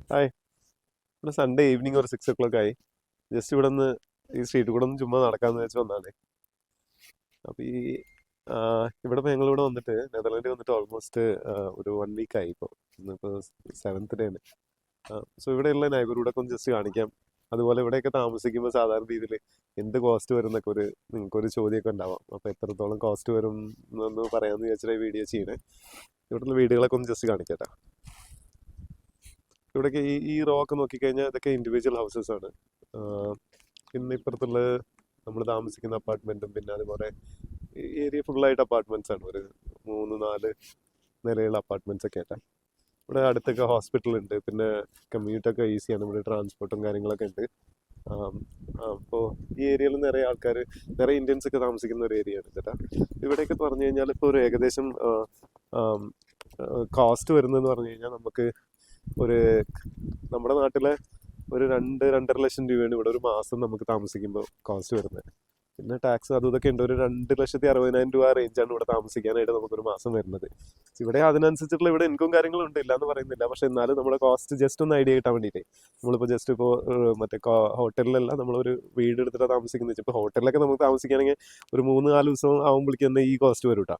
Hi. ഇവിടെ Sunday evening ഒരു 6 o'clock ആയി. ജസ്റ്റ് ഇവിടെ നിന്ന് ഈ സ്ട്രീറ്റിൽ കൂടെ ഒന്ന് ചുമ്മാ നടക്കാമെന്ന് വെച്ച് വന്നതാണ്. അപ്പോൾ ആ, ഇവിടെ ഇപ്പോൾ ഞങ്ങളിവിടെ വന്നിട്ട് നെതർലാൻഡിൽ വന്നിട്ട് ഓൾമോസ്റ്റ് ഒരു 1 week ആയി ഇപ്പോൾ. ഇന്നിപ്പോൾ 7th ഡേ ആണ്. സോ ഇവിടെയുള്ള നൈബർഹുഡൊക്കെ ഒന്ന് ജസ്റ്റ് കാണിക്കാം. അതുപോലെ ഇവിടെയൊക്കെ താമസിക്കുമ്പോൾ സാധാരണ രീതിയിൽ എന്ത് കോസ്റ്റ് വരും എന്നൊക്കെ നിങ്ങൾക്കൊരു ചോദ്യമൊക്കെ ഉണ്ടാവാം. അപ്പോൾ എത്രത്തോളം കോസ്റ്റ് വരും എന്നൊന്ന് പറയാമെന്ന് വിചാരിച്ചിട്ട് വീഡിയോ ചെയ്യണേ. ഇവിടെയുള്ള വീടുകളൊക്കെ ഒന്ന് ജസ്റ്റ് കാണിക്കാം. ഇവിടെയൊക്കെ ഈ റോ ഒക്കെ നോക്കിക്കഴിഞ്ഞാൽ ഇതൊക്കെ ഇൻഡിവിജ്വൽ ഹൗസസ് ആണ്. പിന്നെ ഇപ്പുറത്തുള്ള നമ്മൾ താമസിക്കുന്ന അപ്പാർട്ട്മെൻറ്റും പിന്നെ അതുപോലെ ഈ ഏരിയ ഫുള്ളായിട്ട് അപ്പാർട്ട്മെൻറ്റ്സ് ആണ്. ഒരു 3-4 നിലയുള്ള അപ്പാർട്ട്മെൻറ്റ്സ് ഒക്കെ ആയിട്ടാണ്. ഇവിടെ അടുത്തൊക്കെ ഹോസ്പിറ്റൽ ഉണ്ട്. പിന്നെ കമ്മ്യൂട്ടൊക്കെ ഈസിയാണ്. ഇവിടെ ട്രാൻസ്പോർട്ടും കാര്യങ്ങളൊക്കെ ഉണ്ട്. അപ്പോൾ ഈ ഏരിയയിൽ നിറയെ ഇന്ത്യൻസ് ഒക്കെ താമസിക്കുന്ന ഒരു ഏരിയ ആണ് ചേട്ടാ. ഇവിടെയൊക്കെ പറഞ്ഞു കഴിഞ്ഞാൽ ഇപ്പോൾ ഒരു ഏകദേശം കോസ്റ്റ് വരുന്നതെന്ന് പറഞ്ഞു കഴിഞ്ഞാൽ നമുക്ക് ഒരു നമ്മുടെ നാട്ടിലെ ഒരു 2-2.5 ലക്ഷം രൂപയാണ് ഇവിടെ ഒരു മാസം നമുക്ക് താമസിക്കുമ്പോൾ കോസ്റ്റ് വരുന്നത്. പിന്നെ ടാക്സ് അതും ഇതൊക്കെ ഉണ്ട്. ഒരു 2,60,000 രൂപ റേഞ്ചാണ് ഇവിടെ താമസിക്കാനായിട്ട് നമുക്കൊരു മാസം വരുന്നത്. ഇവിടെ അതിനനുസരിച്ചിട്ടുള്ള ഇവിടെ ഇൻകം കാര്യങ്ങളും ഉണ്ട്, ഇല്ല എന്ന് പറയുന്നില്ല. പക്ഷെ എന്നാലും നമ്മുടെ കോസ്റ്റ് ജസ്റ്റ് ഒന്ന് ഐഡിയ കിട്ടാൻ വേണ്ടിയിട്ട് നമ്മളിപ്പോൾ ജസ്റ്റ് ഇപ്പോൾ മറ്റേ ഹോട്ടലിലല്ല, നമ്മളൊരു വീട് എടുത്തിട്ട് താമസിക്കുന്നത്. ഇപ്പോൾ ഹോട്ടലിലൊക്കെ നമുക്ക് താമസിക്കുകയാണെങ്കിൽ ഒരു 3-4 ദിവസം ആകുമ്പോഴേക്കും തന്നെ ഈ കോസ്റ്റ് വരും കേട്ടോ.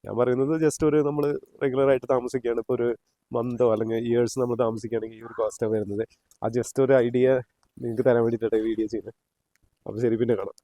ഞാൻ പറയുന്നത് ജസ്റ്റ് ഒരു നമ്മൾ റെഗുലറായിട്ട് താമസിക്കുകയാണ്, ഇപ്പോൾ ഒരു മന്തോ അല്ലെങ്കിൽ ഇയേഴ്സ് നമ്മൾ താമസിക്കുകയാണെങ്കിൽ ഈ ഒരു കോസ്റ്റാണ് വരുന്നത്. ആ ജസ്റ്റ് ഒരു ഐഡിയ നിങ്ങൾക്ക് തരാൻ വേണ്ടിയിട്ടാണ് വീഡിയോ ചെയ്യുന്നത്. അപ്പോൾ ശരി, പിന്നെ കാണാം.